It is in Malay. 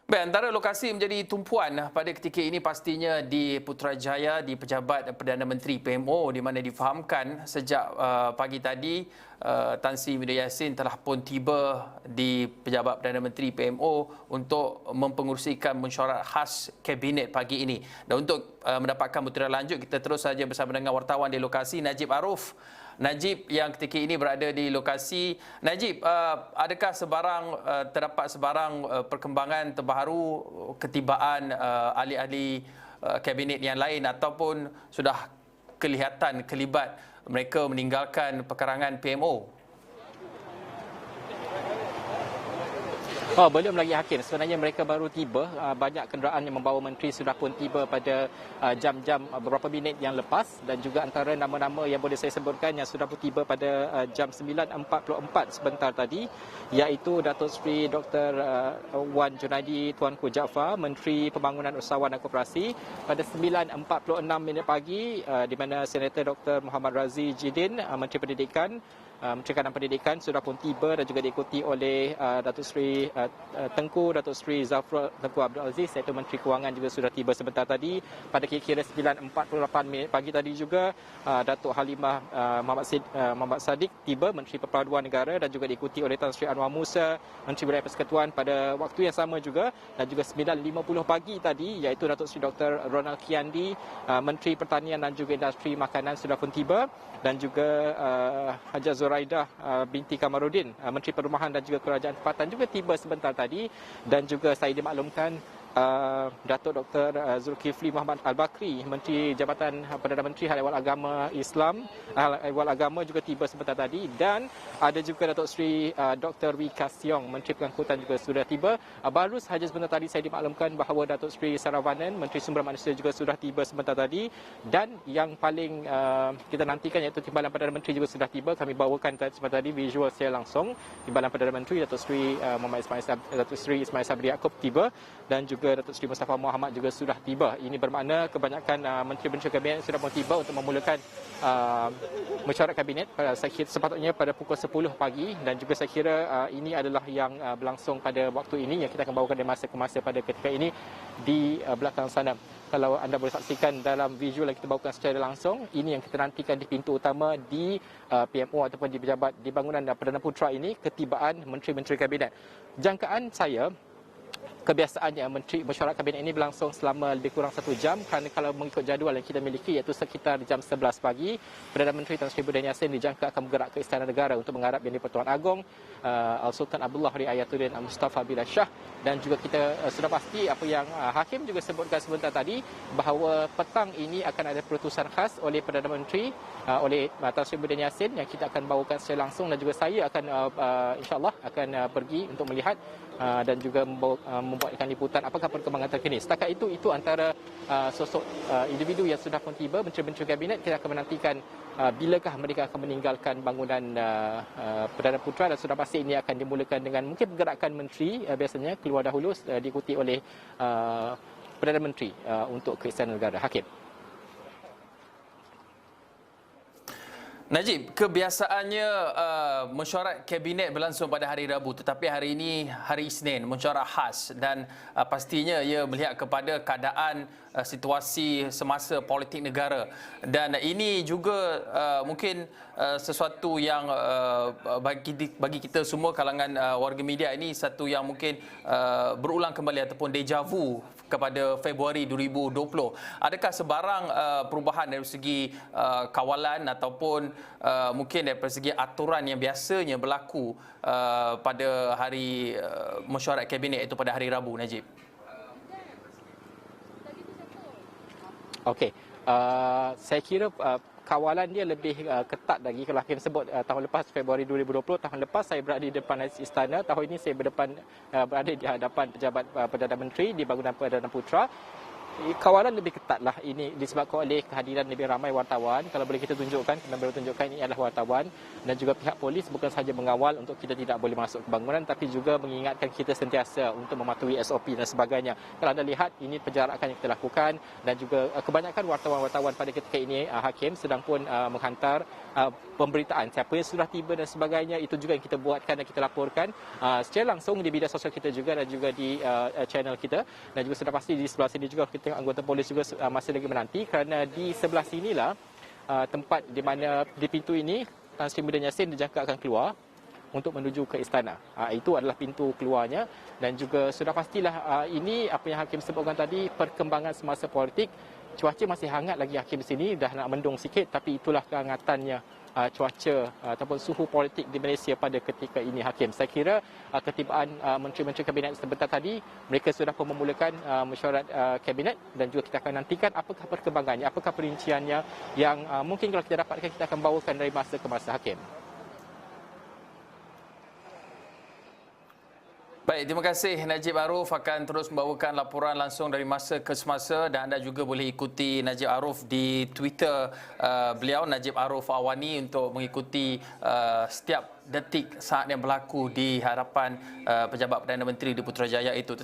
Baik, antara lokasi menjadi tumpuan pada ketika ini pastinya di Putrajaya, di Pejabat Perdana Menteri PMO, di mana difahamkan sejak pagi tadi Tan Sri Muhyiddin Yassin telah pun tiba di Pejabat Perdana Menteri PMO untuk mempengerusikan mesyuarat khas Kabinet pagi ini. Dan untuk mendapatkan butiran lanjut, kita terus saja bersama dengan wartawan di lokasi, Najib Aruf. Najib yang ketika ini berada di lokasi. Najib, adakah terdapat sebarang perkembangan terbaru ketibaan ahli-ahli kabinet yang lain ataupun sudah kelihatan kelibat mereka meninggalkan pekarangan PMO? Belum lagi Hakim. Sebenarnya mereka baru tiba. Banyak kenderaan yang membawa menteri sudah pun tiba pada jam-jam beberapa minit yang lepas, dan juga antara nama-nama yang boleh saya sebutkan yang sudah pun tiba pada jam 9.44 sebentar tadi, iaitu Datuk Seri Dr. Wan Junaidi Tuanku Jaafar, Menteri Pembangunan Usahawan dan Koperasi, pada 9.46 pagi, di mana Senator Dr. Muhammad Razi Jidin, Menteri Pendidikan, Menteri Kanan Pendidikan sudah pun tiba dan juga diikuti oleh Datuk Seri Datuk Seri Zafrul Tengku Abdul Aziz, iaitu Menteri Kewangan juga sudah tiba sebentar tadi. Pada kira-kira 9.48 pagi tadi juga Datuk Halimah Muhammad Sadiq tiba, Menteri Perpaduan Negara, dan juga diikuti oleh Tan Sri Anwar Musa, Menteri Wilayah Persekutuan pada waktu yang sama juga. Dan juga 9.50 pagi tadi, iaitu Datuk Seri Dr. Ronald Kiandi, Menteri Pertanian dan juga Industri Makanan sudah pun tiba, dan juga Haji Zuraidah binti Kamarudin, Menteri Perumahan dan juga Kerajaan Tempatan juga tiba sebentar tadi. Dan juga saya dimaklumkan Datuk Dr. Zulkifli Muhammad Al-Bakri, Menteri Jabatan Perdana Menteri Hal Ehwal Agama Islam, Hal Ehwal Agama juga tiba sebentar tadi. Dan ada juga Datuk Seri Dr. Wee Ka Siong, Menteri Pengangkutan juga sudah tiba. Baru sahaja sebentar tadi saya dimaklumkan bahawa Datuk Seri Saravanan, Menteri Sumber Manusia juga sudah tiba sebentar tadi. Dan yang paling kita nantikan iaitu Timbalan Perdana Menteri juga sudah tiba. Kami bawakan sebentar tadi visual secara langsung. Timbalan Perdana Menteri Datuk Seri Datuk Seri Ismail Sabri Yaakob tiba, dan juga Datuk Seri Mustafa Muhammad juga sudah tiba. Ini bermakna kebanyakan menteri-menteri kabinet sudah pun tiba untuk memulakan mesyuarat kabinet. Saya kira sepatutnya pada pukul 10 pagi, dan juga saya kira ini adalah yang berlangsung pada waktu ini, yang kita akan bawakan dari masa ke masa pada ketika ini di belakang sana. Kalau anda boleh saksikan dalam visual yang kita bawakan secara langsung, ini yang kita nantikan di pintu utama di PMO ataupun di Pejabat di Bangunan Perdana Putra ini, ketibaan menteri-menteri kabinet. Jangkaan saya, kebiasaannya mesyuarat kabinet ini berlangsung selama lebih kurang 1 jam, kerana kalau mengikut jadual yang kita miliki, iaitu sekitar jam 11 pagi, Perdana Menteri Tan Sri Muhyiddin Yassin dijangka akan bergerak ke Istana Negara untuk mengharap Yang di-Pertuan Agong Al-Sultan Abdullah Riayatuddin Al-Mustafa Billah Shah. Dan juga kita sudah pasti apa yang Hakim juga sebutkan sebentar tadi, bahawa petang ini akan ada perutusan khas oleh Perdana Menteri oleh Tan Sri Muhyiddin Yassin, yang kita akan bawakan secara langsung. Dan juga saya akan insyaAllah akan pergi untuk melihat dan juga membuatkan liputan apakah perkembangan terkini. Setakat itu antara sosok individu yang sudah pun tiba, menteri-menteri kabinet. Kita akan menantikan bilakah mereka akan meninggalkan bangunan Perdana Putra, dan sudah pasti ini akan dimulakan dengan mungkin pergerakan menteri biasanya keluar dahulu, diikuti oleh Perdana Menteri untuk ke Istana Negara. Hakim. Najib, kebiasaannya mesyuarat kabinet berlangsung pada hari Rabu, tetapi hari ini hari Isnin, mesyuarat khas, dan pastinya ia melihat kepada keadaan situasi semasa politik negara. Dan ini juga mungkin sesuatu yang bagi kita semua kalangan warga media ini satu yang mungkin berulang kembali ataupun deja vu kepada Februari 2020. Adakah sebarang perubahan dari segi kawalan ataupun mungkin dari segi aturan yang biasanya berlaku pada hari mesyuarat kabinet, iaitu pada hari Rabu, Najib? Okey, saya kira kawalan dia lebih ketat lagi. Kalau Hakim sebut tahun lepas Februari 2020, tahun lepas saya berada di depan istana, tahun ini saya berada di hadapan Pejabat Perdana Menteri di Bangunan Perdana Putra. Kawalan lebih ketat lah. Ini disebabkan oleh kehadiran lebih ramai wartawan. Kalau boleh kita tunjukkan, kami boleh tunjukkan ini adalah wartawan dan juga pihak polis bukan sahaja mengawal untuk kita tidak boleh masuk ke bangunan, tapi juga mengingatkan kita sentiasa untuk mematuhi SOP dan sebagainya. Kalau anda lihat, ini penjarakan yang kita lakukan dan juga kebanyakan wartawan-wartawan pada ketika ini, Hakim sedang pun menghantar pemberitaan siapa yang sudah tiba dan sebagainya. Itu juga yang kita buatkan dan kita laporkan secara langsung di media sosial kita juga dan juga di channel kita. Dan juga sudah pasti di sebelah sini juga kita tengok anggota polis juga masih lagi menanti, kerana di sebelah sinilah tempat di mana di pintu ini Tan Sri Muhyiddin Yassin dijangka akan keluar untuk menuju ke istana. Itu adalah pintu keluarnya dan juga sudah pastilah ini apa yang Hakim sebutkan tadi, perkembangan semasa politik. Cuaca masih hangat lagi Hakim di sini, dah nak mendung sikit, tapi itulah kehangatannya cuaca ataupun suhu politik di Malaysia pada ketika ini, Hakim. Saya kira ketibaan menteri-menteri kabinet sebentar tadi, mereka sudah pun memulakan mesyuarat kabinet dan juga kita akan nantikan apakah perkembangannya, apakah perinciannya yang mungkin kalau kita dapatkan kita akan bawakan dari masa ke masa, Hakim. Baik, terima kasih. Najib Aruf akan terus membawakan laporan langsung dari masa ke semasa dan anda juga boleh ikuti Najib Aruf di Twitter beliau, Najib Aruf Awani, untuk mengikuti setiap detik saat yang berlaku di hadapan pejabat Perdana Menteri di Putrajaya itu.